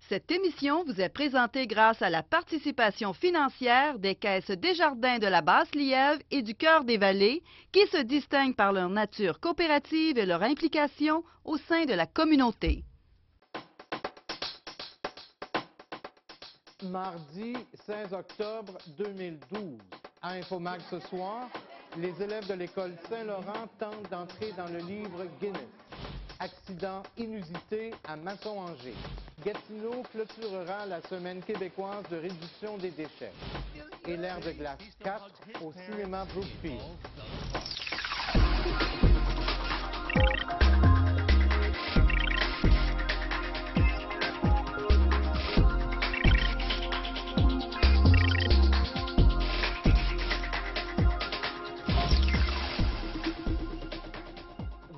Cette émission vous est présentée grâce à la participation financière des caisses Desjardins de la Basse-Lièvre et du Cœur des Vallées, qui se distinguent par leur nature coopérative et leur implication au sein de la communauté. Mardi 16 octobre 2012. À Infomag ce soir, les élèves de l'école Saint-Laurent tentent d'entrer dans le livre Guinness. Accident inusité à Masson-Angers. Gatineau clôturera la semaine québécoise de réduction des déchets. Et l'air de glace 4 au cinéma Brookfield.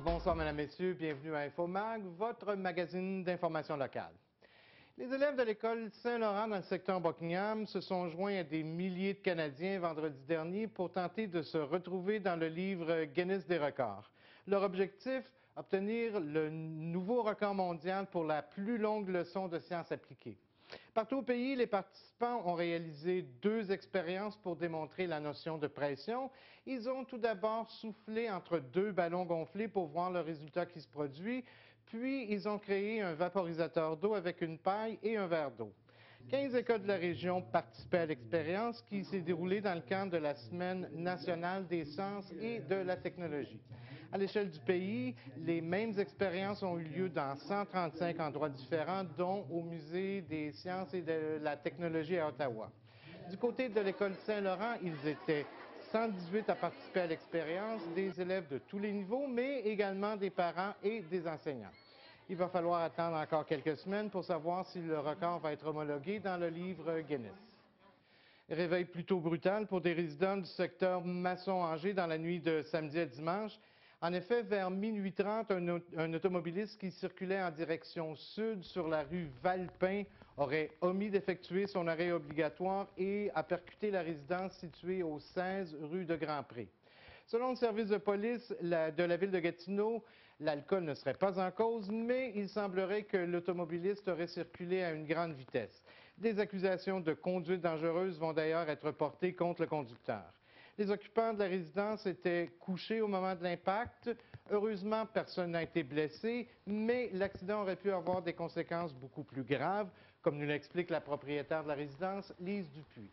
Bonsoir, mesdames, messieurs. Bienvenue à Infomag, votre magazine d'information locale. Les élèves de l'école Saint-Laurent dans le secteur Buckingham se sont joints à des milliers de Canadiens vendredi dernier pour tenter de se retrouver dans le livre Guinness des records. Leur objectif, obtenir le nouveau record mondial pour la plus longue leçon de sciences appliquées. Partout au pays, les participants ont réalisé 2 expériences pour démontrer la notion de pression. Ils ont tout d'abord soufflé entre 2 ballons gonflés pour voir le résultat qui se produit, puis ils ont créé un vaporisateur d'eau avec une paille et un verre d'eau. 15 écoles de la région participaient à l'expérience qui s'est déroulée dans le cadre de la Semaine nationale des sciences et de la technologie. À l'échelle du pays, les mêmes expériences ont eu lieu dans 135 endroits différents, dont au Musée des sciences et de la technologie à Ottawa. Du côté de l'école Saint-Laurent, ils étaient 118 à participer à l'expérience, des élèves de tous les niveaux, mais également des parents et des enseignants. Il va falloir attendre encore quelques semaines pour savoir si le record va être homologué dans le livre Guinness. Réveil plutôt brutal pour des résidents du secteur Masson-Angers dans la nuit de samedi à dimanche. En effet, vers minuit 30, un automobiliste qui circulait en direction sud sur la rue Valpin aurait omis d'effectuer son arrêt obligatoire et a percuté la résidence située au 16 rue de Grand-Pré. Selon le service de police de la ville de Gatineau, l'alcool ne serait pas en cause, mais il semblerait que l'automobiliste aurait circulé à une grande vitesse. Des accusations de conduite dangereuse vont d'ailleurs être portées contre le conducteur. Les occupants de la résidence étaient couchés au moment de l'impact. Heureusement, personne n'a été blessé, mais l'accident aurait pu avoir des conséquences beaucoup plus graves, comme nous l'explique la propriétaire de la résidence, Lise Dupuis.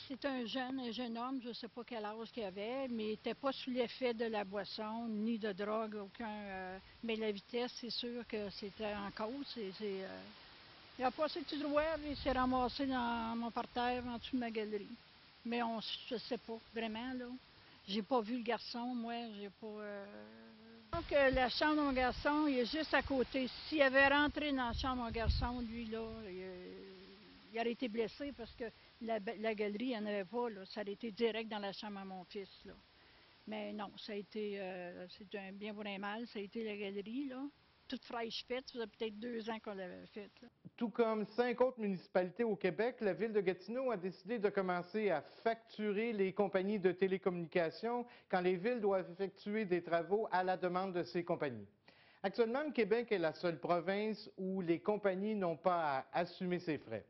C'est un jeune homme, je ne sais pas quel âge qu'il avait, mais il n'était pas sous l'effet de la boisson, ni de drogue, aucun. Mais la vitesse, c'est sûr que c'était en cause. Il a passé tout droit, puis il s'est ramassé dans mon parterre, en dessous de ma galerie. Mais je ne sais pas, vraiment, là. J'ai pas vu le garçon, moi, j'ai pas... Donc, la chambre de mon garçon, il est juste à côté. S'il avait rentré dans la chambre de mon garçon, lui, là, il aurait été blessé parce que la galerie, il n'y en avait pas, là. Ça aurait été direct dans la chambre à mon fils, là. Mais non, ça a été, c'est un bien pour un mal, ça a été la galerie, là. Toute fraîche faite, ça faisait peut-être 2 ans qu'on l'avait faite, là. Tout comme 5 autres municipalités au Québec, la ville de Gatineau a décidé de commencer à facturer les compagnies de télécommunications quand les villes doivent effectuer des travaux à la demande de ces compagnies. Actuellement, le Québec est la seule province où les compagnies n'ont pas à assumer ces frais.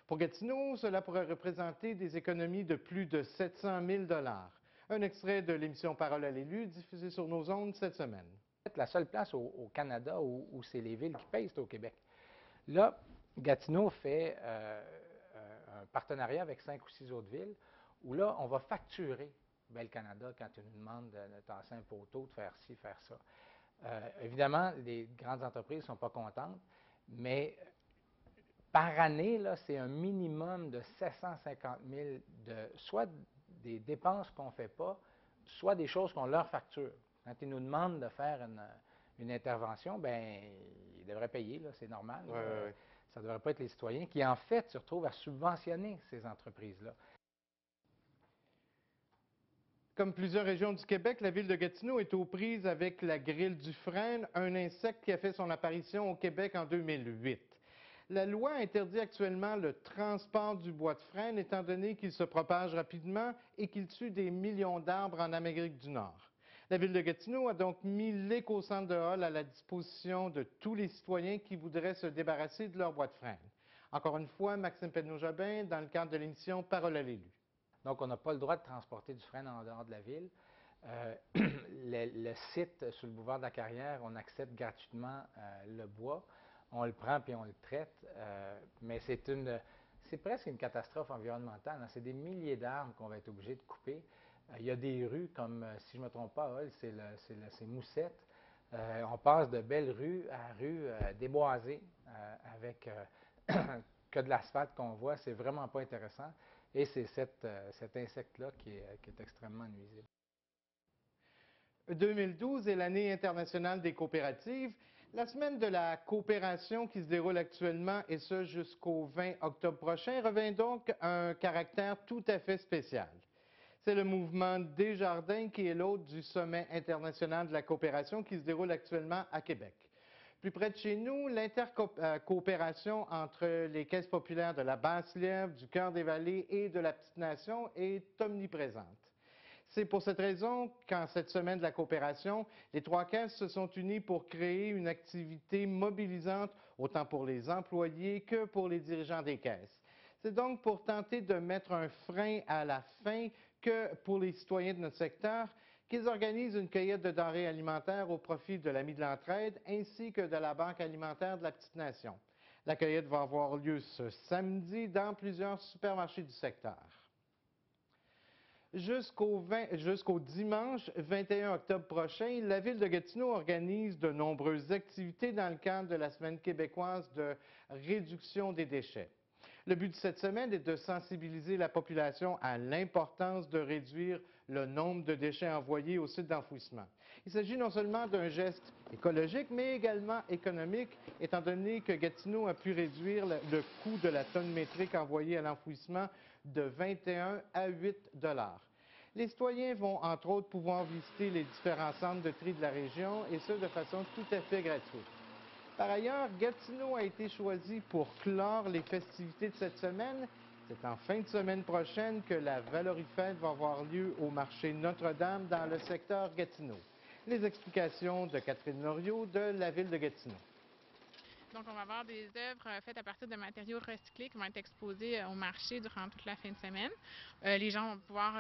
Pour Gatineau, cela pourrait représenter des économies de plus de 700 000 $. Un extrait de l'émission Parole à l'élu diffusée sur nos ondes cette semaine. La seule place au Canada où c'est les villes qui payent, c'est au Québec. Là, Gatineau fait un partenariat avec 5 ou 6 autres villes où là, on va facturer Bell Canada quand ils nous demandent de tasser un poteau, de faire ci, faire ça. Évidemment, les grandes entreprises ne sont pas contentes, mais par année, là, c'est un minimum de 750 000 soit des dépenses qu'on ne fait pas, soit des choses qu'on leur facture. Quand ils nous demandent de faire une intervention, bien, ils devraient payer, c'est normal. Ça ne devrait pas être les citoyens qui, en fait, se retrouvent à subventionner ces entreprises-là. Comme plusieurs régions du Québec, la ville de Gatineau est aux prises avec la grille du frêne, un insecte qui a fait son apparition au Québec en 2008. La loi interdit actuellement le transport du bois de frêne, étant donné qu'il se propage rapidement et qu'il tue des millions d'arbres en Amérique du Nord. La Ville de Gatineau a donc mis l'éco-centre de Hull à la disposition de tous les citoyens qui voudraient se débarrasser de leur bois de frein. Encore une fois, Maxime Pedneau-Jobin, dans le cadre de l'émission Parole à l'élu. Donc, on n'a pas le droit de transporter du frein en dehors de la ville. Le site sur le boulevard de la Carrière, on accepte gratuitement le bois. On le prend puis on le traite, mais c'est presque une catastrophe environnementale. C'est des milliers d'arbres qu'on va être obligé de couper. Il y a des rues comme, si je ne me trompe pas, Hull, c'est Moussette. On passe de belles rues à rues déboisées avec que de l'asphalte qu'on voit. C'est vraiment pas intéressant. Et c'est cet insecte-là qui est extrêmement nuisible. 2012 est l'année internationale des coopératives. La semaine de la coopération qui se déroule actuellement, et ce jusqu'au 20 octobre prochain, revêt donc un caractère tout à fait spécial. C'est le mouvement Desjardins qui est l'hôte du sommet international de la coopération qui se déroule actuellement à Québec. Plus près de chez nous, l'intercoopération entre les caisses populaires de la Basse-Lièvre, du Cœur-des-Vallées et de la Petite-Nation est omniprésente. C'est pour cette raison qu'en cette semaine de la coopération, les trois caisses se sont unies pour créer une activité mobilisante autant pour les employés que pour les dirigeants des caisses. C'est donc pour tenter de mettre un frein à la faim que pour les citoyens de notre secteur, qu'ils organisent une cueillette de denrées alimentaires au profit de l'Ami de l'Entraide ainsi que de la Banque alimentaire de la Petite-Nation. La cueillette va avoir lieu ce samedi dans plusieurs supermarchés du secteur. Jusqu'au dimanche 21 octobre prochain, la Ville de Gatineau organise de nombreuses activités dans le cadre de la Semaine québécoise de réduction des déchets. Le but de cette semaine est de sensibiliser la population à l'importance de réduire le nombre de déchets envoyés au site d'enfouissement. Il s'agit non seulement d'un geste écologique, mais également économique, étant donné que Gatineau a pu réduire le coût de la tonne métrique envoyée à l'enfouissement de 21 à 8 $. Les citoyens vont, entre autres, pouvoir visiter les différents centres de tri de la région, et ce, de façon tout à fait gratuite. Par ailleurs, Gatineau a été choisi pour clore les festivités de cette semaine. C'est en fin de semaine prochaine que la Valorifête va avoir lieu au marché Notre-Dame dans le secteur Gatineau. Les explications de Catherine Loriot de la Ville de Gatineau. Donc, on va avoir des œuvres faites à partir de matériaux recyclés qui vont être exposées au marché durant toute la fin de semaine. Les gens vont pouvoir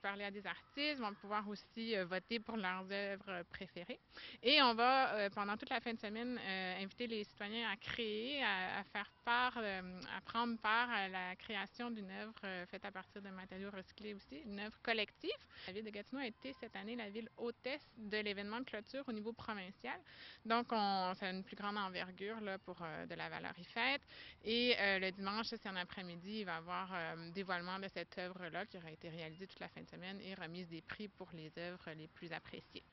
parler à des artistes, vont pouvoir aussi voter pour leurs œuvres préférées. Et on va, pendant toute la fin de semaine, inviter les citoyens à créer, à faire part, à prendre part à la création d'une œuvre faite à partir de matériaux recyclés aussi, une œuvre collective. La Ville de Gatineau a été cette année la ville hôtesse de l'événement de clôture au niveau provincial. Donc, ça a une plus grande envergure là, pour de la Valorifête. Et le dimanche, c'est en après-midi, il va y avoir dévoilement de cette œuvre-là qui aura été réalisée toute la fin de semaine et remise des prix pour les œuvres les plus appréciées.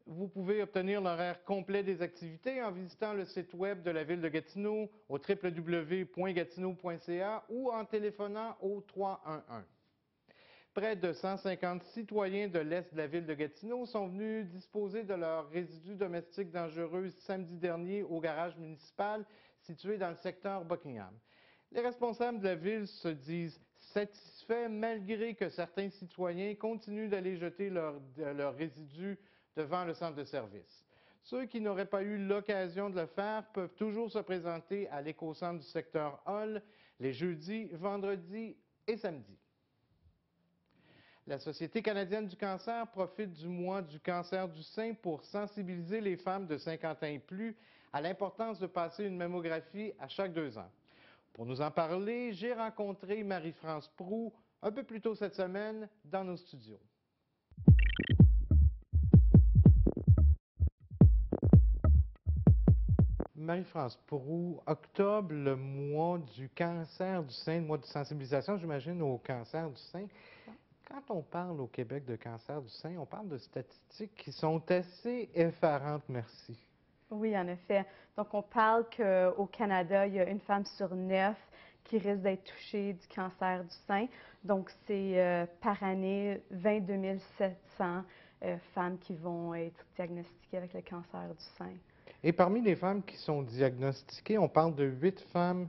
Vous pouvez obtenir l'horaire complet des activités en visitant le site web de la Ville de Gatineau au www.gatineau.ca ou en téléphonant au 311. Près de 150 citoyens de l'Est de la Ville de Gatineau sont venus disposer de leurs résidus domestiques dangereux samedi dernier au garage municipal situé dans le secteur Buckingham. Les responsables de la Ville se disent satisfaits malgré que certains citoyens continuent d'aller jeter leurs résidus devant le centre de service. Ceux qui n'auraient pas eu l'occasion de le faire peuvent toujours se présenter à l'éco-centre du secteur Hull les jeudis, vendredis et samedis. La Société canadienne du cancer profite du mois du cancer du sein pour sensibiliser les femmes de 50 ans et plus à l'importance de passer une mammographie à chaque 2 ans. Pour nous en parler, j'ai rencontré Marie-France Proulx un peu plus tôt cette semaine dans nos studios. Marie-France Proulx, octobre, le mois du cancer du sein, le mois de sensibilisation, j'imagine, au cancer du sein. Quand on parle au Québec de cancer du sein, on parle de statistiques qui sont assez effarantes, merci. Oui, en effet. Donc, on parle qu'au Canada, il y a une femme sur 9 qui risque d'être touchée du cancer du sein. Donc, c'est par année 22 700 femmes qui vont être diagnostiquées avec le cancer du sein. Et parmi les femmes qui sont diagnostiquées, on parle de 8 femmes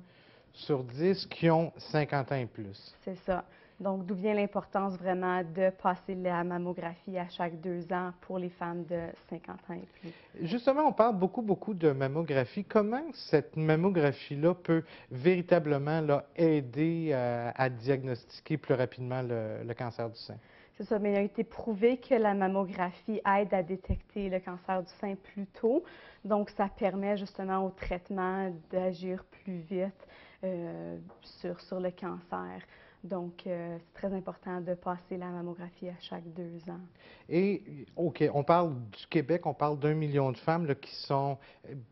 sur 10 qui ont 50 ans et plus. C'est ça. Donc, d'où vient l'importance vraiment de passer la mammographie à chaque 2 ans pour les femmes de 50 ans et plus. Justement, on parle beaucoup de mammographie. Comment cette mammographie-là peut véritablement là, aider à diagnostiquer plus rapidement le cancer du sein? C'est ça, mais il a été prouvé que la mammographie aide à détecter le cancer du sein plus tôt. Donc, ça permet justement au traitement d'agir plus vite sur le cancer. Donc, c'est très important de passer la mammographie à chaque 2 ans. Et, OK, on parle du Québec, on parle d'1 million de femmes là, qui sont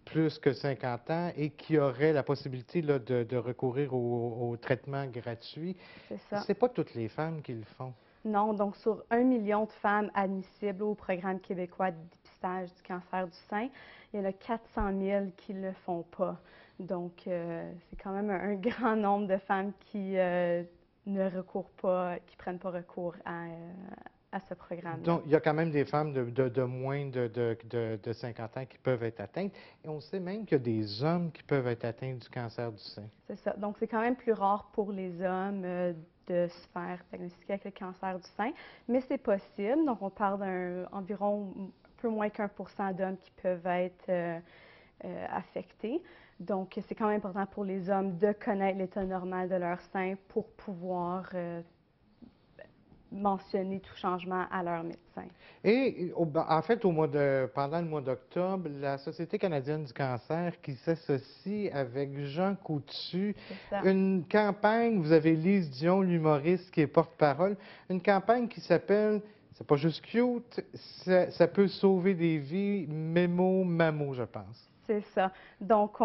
plus que 50 ans et qui auraient la possibilité là, de recourir au traitement gratuit. C'est ça. C'est pas toutes les femmes qui le font. Non, donc sur 1 million de femmes admissibles au programme québécois de dépistage du cancer du sein, il y en a 400 000 qui ne le font pas. Donc, c'est quand même un grand nombre de femmes qui ne recourent pas, qui ne prennent pas recours à ce programme. Donc, il y a quand même des femmes de moins de 50 ans qui peuvent être atteintes. Et on sait même qu'il y a des hommes qui peuvent être atteints du cancer du sein. C'est ça. Donc, c'est quand même plus rare pour les hommes de se faire diagnostiquer avec le cancer du sein, mais c'est possible. Donc, on parle d'environ un peu moins qu'1% d'hommes qui peuvent être affectés. Donc, c'est quand même important pour les hommes de connaître l'état normal de leur sein pour pouvoir mentionner tout changement à leur médecin. Et en fait, pendant le mois d'octobre, la Société canadienne du cancer qui s'associe avec Jean Coutu, une campagne, vous avez Lise Dion, l'humoriste qui est porte-parole, une campagne qui s'appelle, c'est pas juste cute, ça peut sauver des vies, Mémo Mammo, je pense. C'est ça. Donc,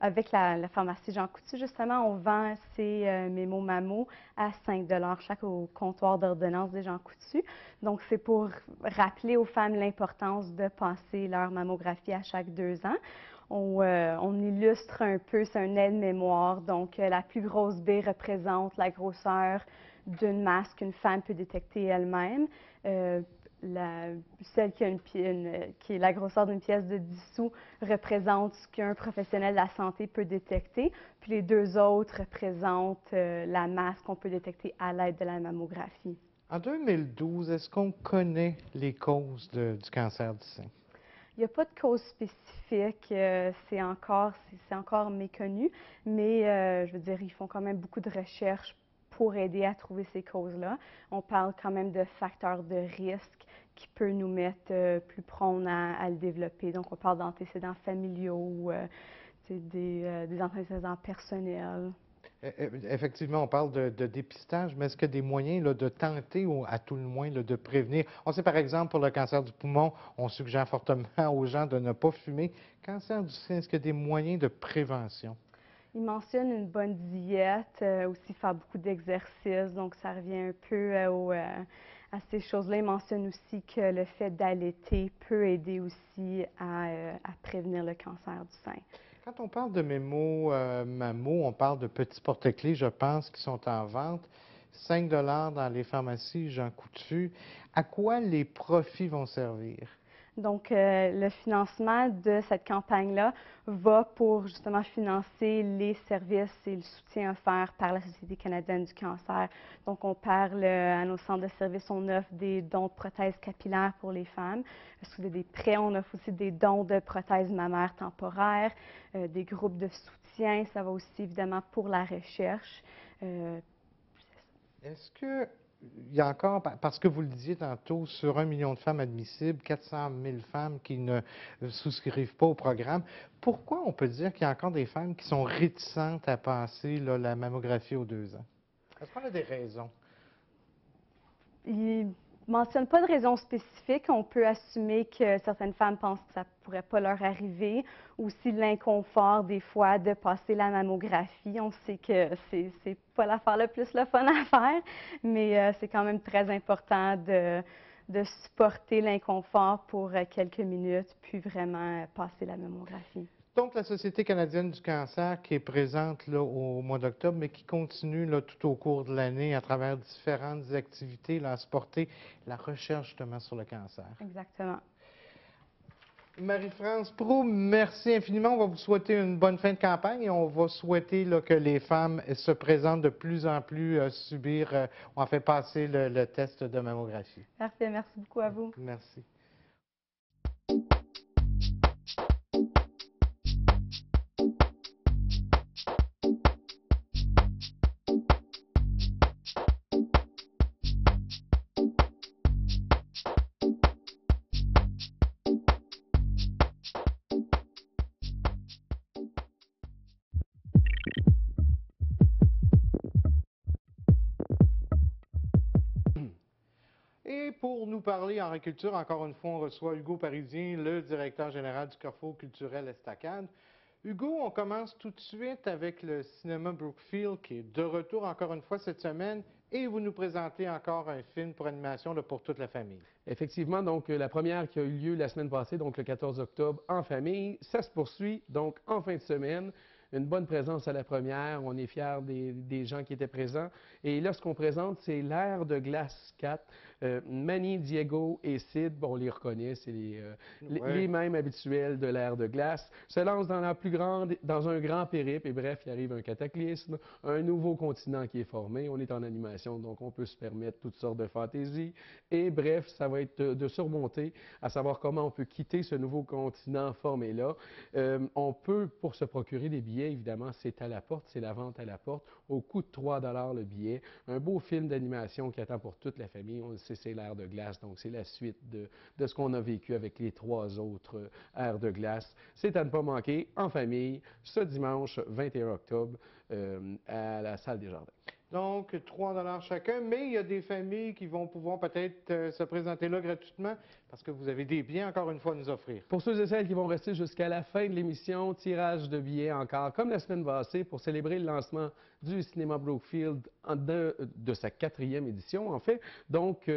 avec la pharmacie Jean Coutu, justement, on vend ces Mémo Mammo à 5 $ chaque au comptoir d'ordonnance des Jean Coutu. Donc, c'est pour rappeler aux femmes l'importance de passer leur mammographie à chaque 2 ans. On illustre un peu, c'est un aide-mémoire. Donc, la plus grosse baie représente la grosseur d'une masse qu'une femme peut détecter elle-même. Celle qui est la grosseur d'une pièce de 10 sous représente ce qu'un professionnel de la santé peut détecter. Puis les 2 autres représentent la masse qu'on peut détecter à l'aide de la mammographie. En 2012, est-ce qu'on connaît les causes du cancer du sein? Il n'y a pas de cause spécifique, c'est encore méconnu, mais je veux dire, ils font quand même beaucoup de recherches pour aider à trouver ces causes-là. On parle quand même de facteurs de risque qui peuvent nous mettre plus prônes à le développer. Donc, on parle d'antécédents familiaux, des antécédents personnels. Effectivement, on parle de dépistage, mais est-ce qu'il y a des moyens là, de tenter, ou à tout le moins, là, de prévenir? On sait, par exemple, pour le cancer du poumon, on suggère fortement aux gens de ne pas fumer. Cancer du sein, est-ce qu'il y a des moyens de prévention? Il mentionne une bonne diète, aussi faire beaucoup d'exercices, donc ça revient un peu à ces choses-là. Il mentionne aussi que le fait d'allaiter peut aider aussi à prévenir le cancer du sein. Quand on parle de Mémo Mammo, on parle de petits porte-clés, je pense, qui sont en vente. 5 $ dans les pharmacies Jean Coutu. À quoi les profits vont servir? Donc, le financement de cette campagne-là va pour justement financer les services et le soutien offert par la Société canadienne du cancer. Donc, on parle à nos centres de services, on offre des dons de prothèses capillaires pour les femmes. Sous des prêts, on offre aussi des dons de prothèses mammaires temporaires, des groupes de soutien. Ça va aussi évidemment pour la recherche. Est-ce que il y a encore, parce que vous le disiez tantôt, sur 1 million de femmes admissibles, 400 000 femmes qui ne souscrivent pas au programme, pourquoi on peut dire qu'il y a encore des femmes qui sont réticentes à passer là, la mammographie aux 2 ans? Est-ce qu'on a des raisons? Il ne mentionne pas de raison spécifique. On peut assumer que certaines femmes pensent que ça ne pourrait pas leur arriver. Aussi l'inconfort des fois de passer la mammographie. On sait que c'est pas l'affaire le plus le fun à faire, mais c'est quand même très important de supporter l'inconfort pour quelques minutes, puis vraiment passer la mammographie. Donc, la Société canadienne du cancer qui est présente là, au mois d'octobre, mais qui continue là, tout au cours de l'année à travers différentes activités là, à supporter la recherche justement sur le cancer. Exactement. Marie-France Proulx, merci infiniment. On va vous souhaiter une bonne fin de campagne et on va souhaiter là, que les femmes se présentent de plus en plus subir, on fait passer le test de mammographie. Parfait, merci beaucoup à vous. Merci. Et pour nous parler en agriculture, encore une fois, on reçoit Hugo Parisien, le directeur général du Carrefour culturel Estacade. Hugo, on commence tout de suite avec le cinéma Brookfield qui est de retour encore une fois cette semaine et vous nous présentez encore un film pour animation là, pour toute la famille. Effectivement, donc la première qui a eu lieu la semaine passée, donc le 14 octobre, en famille, ça se poursuit donc en fin de semaine. Une bonne présence à la première, on est fiers des gens qui étaient présents. Et là, ce qu'on présente, c'est l'Air de glace 4. Manny, Diego et Sid, bon, on les reconnaît, c'est les mêmes habituels de l'Air de glace, se lancent dans un grand périple et bref, il arrive un cataclysme, un nouveau continent qui est formé, on est en animation, donc on peut se permettre toutes sortes de fantaisies. Et bref, ça va être de surmonter, à savoir comment on peut quitter ce nouveau continent formé-là. On peut, pour se procurer des billets, évidemment, c'est à la porte, c'est la vente à la porte, au coût de 3 $ le billet. Un beau film d'animation qui attend pour toute la famille. On le sait, c'est l'Air de glace, donc c'est la suite de ce qu'on a vécu avec les 3 autres airs de glace. C'est à ne pas manquer, en famille, ce dimanche 21 octobre, à la Salle des Jardins. Donc, 3 $ chacun, mais il y a des familles qui vont pouvoir peut-être se présenter là gratuitement parce que vous avez des billets encore une fois à nous offrir. Pour ceux et celles qui vont rester jusqu'à la fin de l'émission, tirage de billets encore, comme la semaine passée, pour célébrer le lancement du cinéma Brookfield de sa 4e édition, en fait. Donc,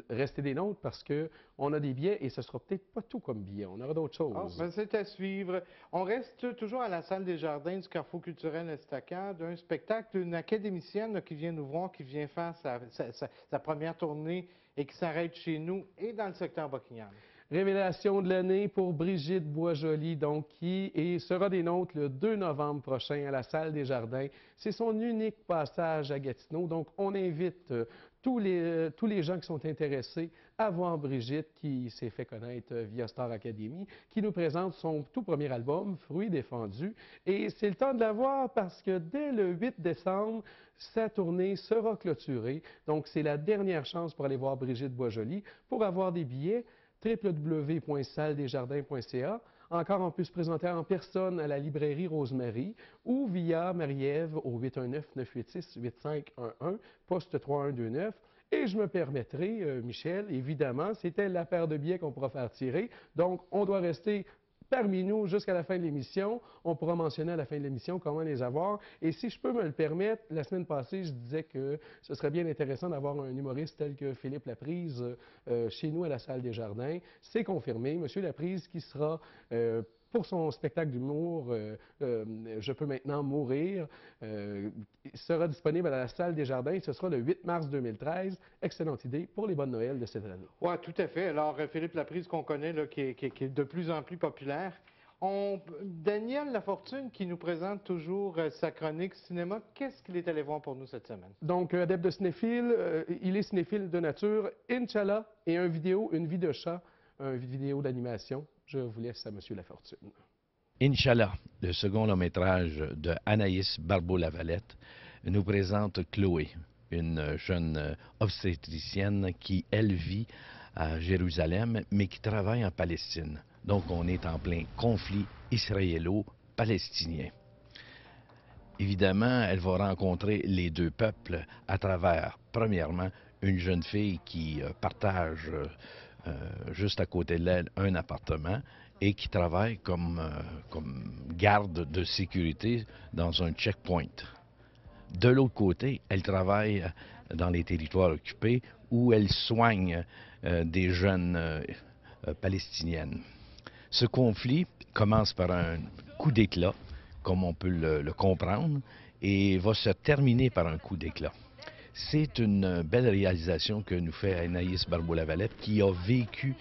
restez des nôtres parce qu'on a des billets et ce ne sera peut-être pas tout comme billets. On aura d'autres choses. Ben c'est à suivre. On reste toujours à la Salle des Jardins du Carrefour culturel Estacade, un spectacle d'une académicienne là, qui vient nous voir, qui vient faire sa première tournée et qui s'arrête chez nous et dans le secteur Buckingham. Révélation de l'année pour Brigitte Boisjoli, donc, qui sera des nôtres le 2 novembre prochain à la Salle des Jardins. C'est son unique passage à Gatineau, donc on invite tous les gens qui sont intéressés à voir Brigitte, qui s'est fait connaître via Star Academy, qui nous présente son tout premier album, Fruits défendus. Et c'est le temps de la voir parce que dès le 8 décembre, sa tournée sera clôturée. Donc, c'est la dernière chance pour aller voir Brigitte Boisjoli. Pour avoir des billets, www.salledesjardins.ca. Encore, on peut se présenter en personne à la librairie Rosemary ou via Marie-Ève au 819-986-8511, poste 3129. Et je me permettrai, Michel, évidemment, c'était la paire de billets qu'on pourra faire tirer. Donc, on doit rester parmi nous jusqu'à la fin de l'émission. On pourra mentionner à la fin de l'émission comment les avoir. Et si je peux me le permettre, la semaine passée, je disais que ce serait bien intéressant d'avoir un humoriste tel que Philippe Laprise chez nous à la Salle des Jardins. C'est confirmé. Monsieur Laprise qui sera... pour son spectacle d'humour, Je peux maintenant mourir, sera disponible à la Salle des Jardins. Ce sera le 8 mars 2013. Excellente idée pour les bonnes Noëls de cette année. Oui, tout à fait. Alors, Philippe Laprise qu'on connaît, là, qui est de plus en plus populaire. Daniel Lafortune qui nous présente toujours sa chronique cinéma. Qu'est-ce qu'il est allé voir pour nous cette semaine? Donc, adepte de cinéphile, il est cinéphile de nature. Inch'Allah et une vie de chat, une vidéo d'animation. Je vous laisse à M. Lafortune. Inch'Allah, le second long-métrage de Anaïs Barbeau-Lavalette, nous présente Chloé, une jeune obstétricienne qui, elle, vit à Jérusalem, mais qui travaille en Palestine. Donc, on est en plein conflit israélo-palestinien. Évidemment, elle va rencontrer les deux peuples à travers, premièrement, une jeune fille qui partage juste à côté d'elle un appartement et qui travaille comme garde de sécurité dans un checkpoint. De l'autre côté, elle travaille dans les territoires occupés où elle soigne des jeunes palestiniennes. Ce conflit commence par un coup d'éclat, comme on peut le comprendre, et va se terminer par un coup d'éclat. C'est une belle réalisation que nous fait Anaïs Barbeau-Lavalette, qui a vécu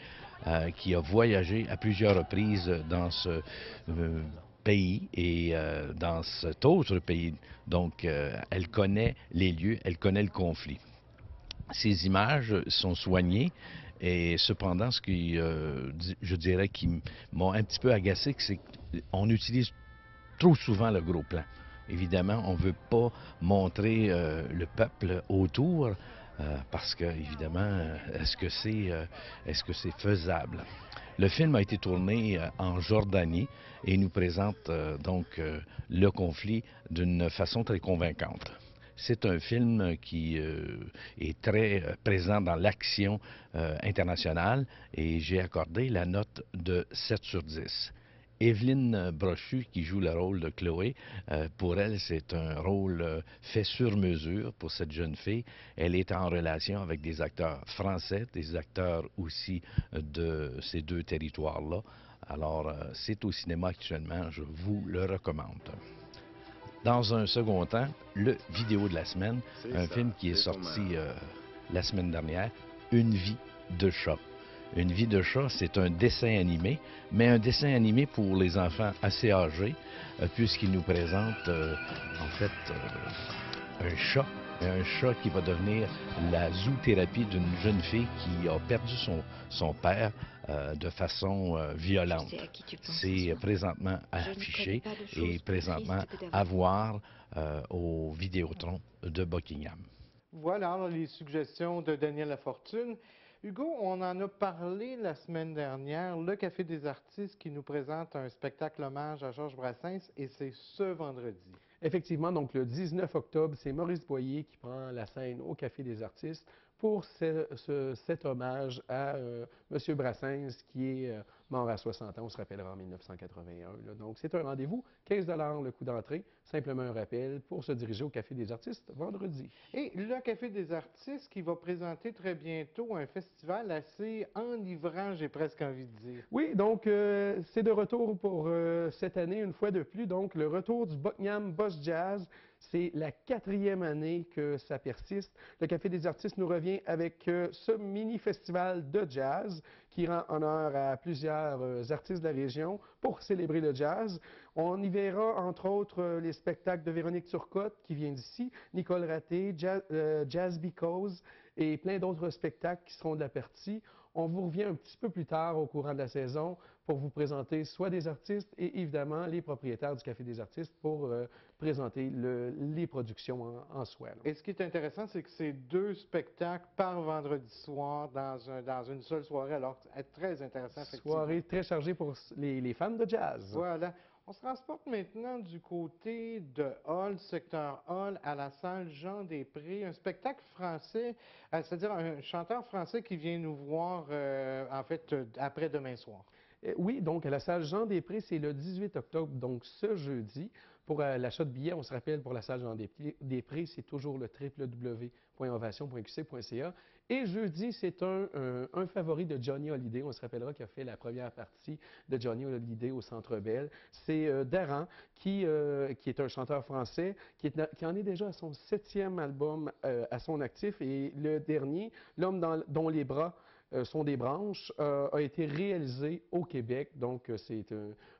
qui a voyagé à plusieurs reprises dans ce pays et dans cet autre pays. Donc, elle connaît les lieux, elle connaît le conflit. Ces images sont soignées et cependant, ce qui, je dirais, qui m'ont un petit peu agacé, c'est qu'on utilise trop souvent le gros plan. Évidemment, on ne veut pas montrer le peuple autour parce que, évidemment, est-ce que c'est faisable? Le film a été tourné en Jordanie et nous présente donc le conflit d'une façon très convaincante. C'est un film qui est très présent dans l'action internationale et j'ai accordé la note de 7 sur 10. Évelyne Brochu, qui joue le rôle de Chloé, pour elle, c'est un rôle fait sur mesure pour cette jeune fille. Elle est en relation avec des acteurs français, des acteurs aussi de ces deux territoires-là. Alors, c'est au cinéma actuellement, je vous le recommande. Dans un second temps, le vidéo de la semaine, un film qui est sorti la semaine dernière, Une vie de chat. Une vie de chat, c'est un dessin animé, mais un dessin animé pour les enfants assez âgés, puisqu'il nous présente en fait un chat qui va devenir la zoothérapie d'une jeune fille qui a perdu son père de façon violente. C'est présentement affiché et présentement à voir au Vidéotron de Buckingham. Voilà alors, les suggestions de Daniel Lafortune. Hugo, on en a parlé la semaine dernière, le Café des artistes qui nous présente un spectacle hommage à Georges Brassens et c'est ce vendredi. Effectivement, donc le 19 octobre, c'est Maurice Boyer qui prend la scène au Café des artistes pour cet hommage à M. Brassens qui est mort à 60 ans, on se rappellera en 1981. Là. Donc c'est un rendez-vous, 15 $ le coût d'entrée, simplement un rappel pour se diriger au Café des artistes vendredi. Et le Café des artistes qui va présenter très bientôt un festival assez enivrant, j'ai presque envie de dire. Oui, donc c'est de retour pour cette année, une fois de plus. Donc le retour du Buckingham Boss Jazz. C'est la 4e année que ça persiste. Le Café des artistes nous revient avec ce mini-festival de jazz qui rend honneur à plusieurs artistes de la région pour célébrer le jazz. On y verra, entre autres, les spectacles de Véronique Turcotte, qui vient d'ici, Nicole Raté, Jazz Because et plein d'autres spectacles qui seront de la partie. On vous revient un petit peu plus tard au courant de la saison pour vous présenter soit des artistes et évidemment les propriétaires du Café des artistes pour présenter les productions en soi. Là. Et ce qui est intéressant, c'est que c'est 2 spectacles par vendredi soir dans une seule soirée, alors c'est très intéressant. Soirée très chargée pour les fans de jazz. Voilà. On se transporte maintenant du côté de Hall, secteur Hall, à la salle Jean-Després, un spectacle français, c'est-à-dire un chanteur français qui vient nous voir, en fait, après-demain soir. Oui, donc à la salle Jean-Després, c'est le 18 octobre, donc ce jeudi. Pour l'achat de billets, on se rappelle, pour la salle Jean-Després, c'est toujours le www.ovation.qc.ca. Et jeudi, c'est un favori de Johnny Hallyday. On se rappellera qu'il a fait la première partie de Johnny Hallyday au Centre Bell. C'est Daran, qui est un chanteur français, qui en est déjà à son 7e album à son actif. Et le dernier, L'homme dont les bras sont des branches, a été réalisé au Québec. Donc, c'est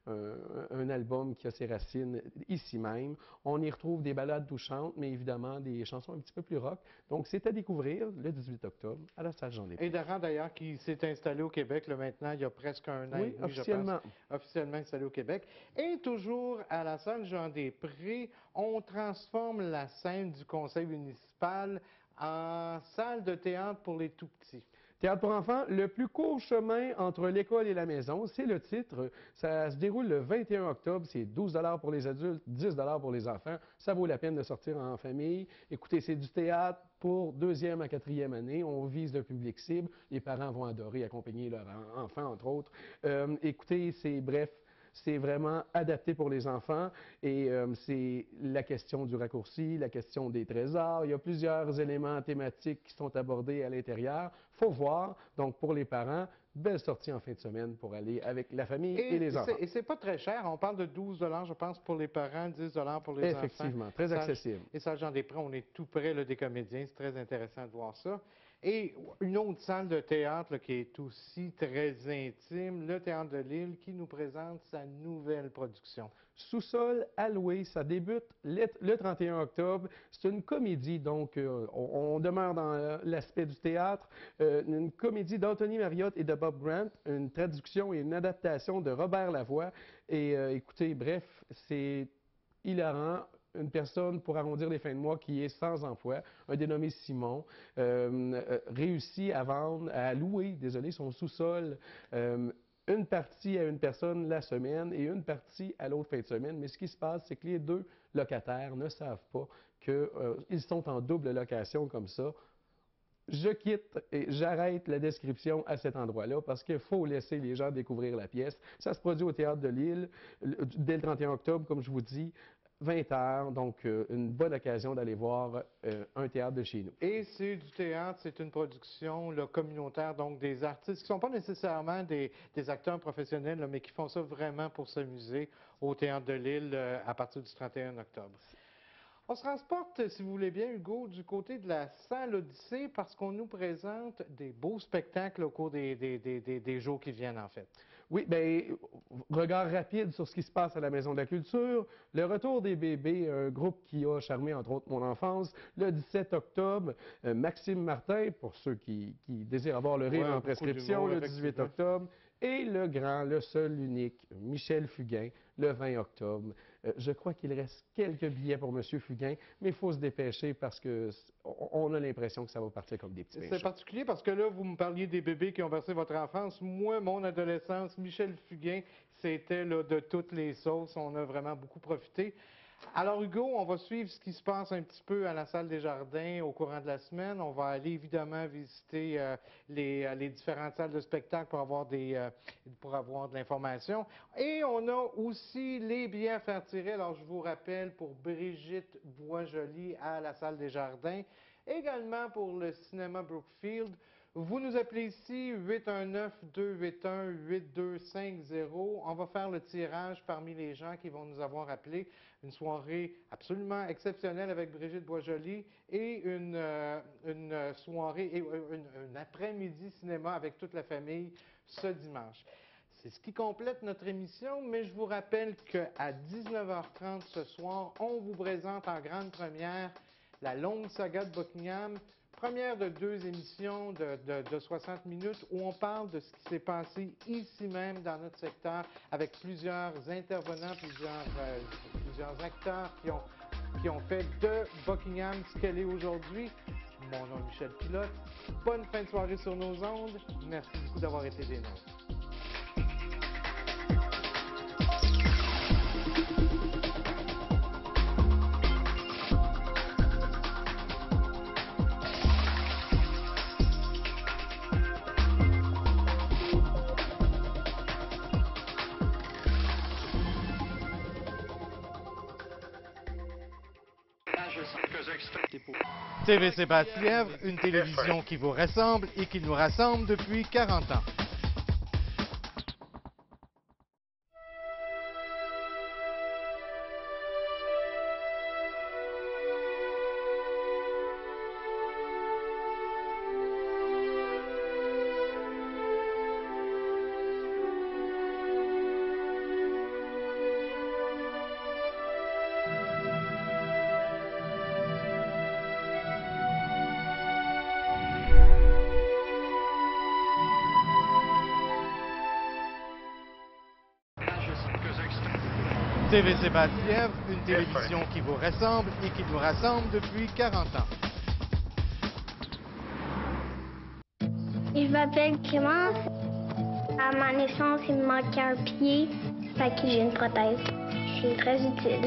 un album qui a ses racines ici même. On y retrouve des ballades touchantes, mais évidemment des chansons un petit peu plus rock. Donc, c'est à découvrir le 18 octobre à la salle Jean-Després. Et Daran, d'ailleurs, qui s'est installé au Québec là, maintenant, il y a presque un an et demi, officiellement. Je pense, officiellement installé au Québec. Et toujours à la salle Jean-Després, on transforme la scène du conseil municipal en salle de théâtre pour les tout-petits. Théâtre pour enfants, le plus court chemin entre l'école et la maison, c'est le titre. Ça se déroule le 21 octobre, c'est 12 $ pour les adultes, 10 $ pour les enfants. Ça vaut la peine de sortir en famille. Écoutez, c'est du théâtre pour 2e à 4e année. On vise le public cible. Les parents vont adorer accompagner leurs enfants, entre autres. Écoutez, c'est vraiment adapté pour les enfants et c'est la question du raccourci, la question des trésors. Il y a plusieurs éléments thématiques qui sont abordés à l'intérieur. Il faut voir. Donc, pour les parents, belle sortie en fin de semaine pour aller avec la famille et les enfants. Et c'est pas très cher. On parle de 12 $, je pense, pour les parents, 10 $ pour les enfants. Effectivement, très accessible. Et ça, Jean-Després, on est tout près là, des comédiens. C'est très intéressant de voir ça. Et une autre salle de théâtre là, qui est aussi très intime, le Théâtre de l'Île, qui nous présente sa nouvelle production. Sous-sol alloué, ça débute le 31 octobre. C'est une comédie, donc on demeure dans l'aspect du théâtre. Une comédie d'Anthony Marriott et de Bob Grant, une traduction et une adaptation de Robert Lavoie. Et écoutez, bref, c'est hilarant. Une personne, pour arrondir les fins de mois, qui est sans emploi, un dénommé Simon, réussit à vendre, à louer, désolé, son sous-sol, une partie à une personne la semaine et une partie à l'autre fin de semaine. Mais ce qui se passe, c'est que les deux locataires ne savent pas qu'ils sont en double location comme ça. Je quitte et j'arrête la description à cet endroit-là parce qu'il faut laisser les gens découvrir la pièce. Ça se produit au Théâtre de l'Île dès le 31 octobre, comme je vous dis. 20 h, donc une bonne occasion d'aller voir un théâtre de chez nous. Et c'est du théâtre, c'est une production là, communautaire, donc des artistes qui ne sont pas nécessairement des acteurs professionnels, là, mais qui font ça vraiment pour s'amuser au Théâtre de l'Île à partir du 31 octobre. On se transporte, si vous voulez bien, Hugo, du côté de la salle Odyssée parce qu'on nous présente des beaux spectacles au cours des jours qui viennent, en fait. Oui, bien, regard rapide sur ce qui se passe à la Maison de la Culture. Le Retour des bébés, un groupe qui a charmé, entre autres, mon enfance. Le 17 octobre, Maxime Martin, pour ceux qui désirent avoir le rire en prescription, le 18 octobre. Et le grand, le seul, l'unique, Michel Fugain, le 20 octobre. Je crois qu'il reste quelques billets pour M. Fugain, mais il faut se dépêcher parce qu'on a l'impression que ça va partir comme des petits C'est particulier parce que là, vous me parliez des bébés qui ont versé votre enfance. Moi, mon adolescence, Michel Fugain, c'était de toutes les sauces. On a vraiment beaucoup profité. Alors, Hugo, on va suivre ce qui se passe un petit peu à la salle des Jardins au courant de la semaine. On va aller évidemment visiter les différentes salles de spectacle pour avoir de l'information. Et on a aussi les billets à faire tirer. Alors, je vous rappelle, pour Brigitte Boisjoli à la salle des Jardins, également pour le cinéma Brookfield. Vous nous appelez ici, 819-281-8250. On va faire le tirage parmi les gens qui vont nous avoir appelés. Une soirée absolument exceptionnelle avec Brigitte Boisjoli et une soirée, un après-midi cinéma avec toute la famille ce dimanche. C'est ce qui complète notre émission, mais je vous rappelle qu'à 19h30 ce soir, on vous présente en grande première la longue saga de Buckingham. Première de 2 émissions de 60 minutes où on parle de ce qui s'est passé ici même dans notre secteur avec plusieurs intervenants, plusieurs acteurs qui ont fait de Buckingham ce qu'elle est aujourd'hui. Mon nom est Michel Pilote. Bonne fin de soirée sur nos ondes. Merci beaucoup d'avoir été des nôtres. TVC Basse-Lièvre, une télévision qui vous ressemble et qui nous rassemble depuis 40 ans. TVC Basse-Lièvre, une télévision qui vous ressemble et qui nous rassemble depuis 40 ans. Je m'appelle Clémence. À ma naissance, il me manquait un pied, fait que j'ai une prothèse. C'est très utile.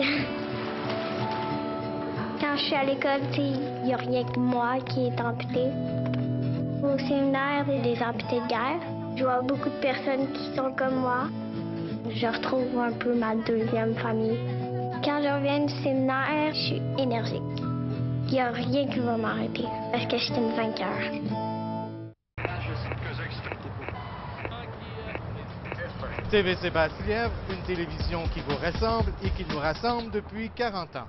Quand je suis à l'école, il n'y a rien que moi qui est amputé. Au séminaire, il y a des amputés de guerre. Je vois beaucoup de personnes qui sont comme moi. Je retrouve un peu ma deuxième famille. Quand je reviens du séminaire, je suis énergique. Il n'y a rien qui va m'arrêter parce que je suis une vainqueur. TVC Basse-Lièvre, une télévision qui vous ressemble et qui nous rassemble depuis 40 ans.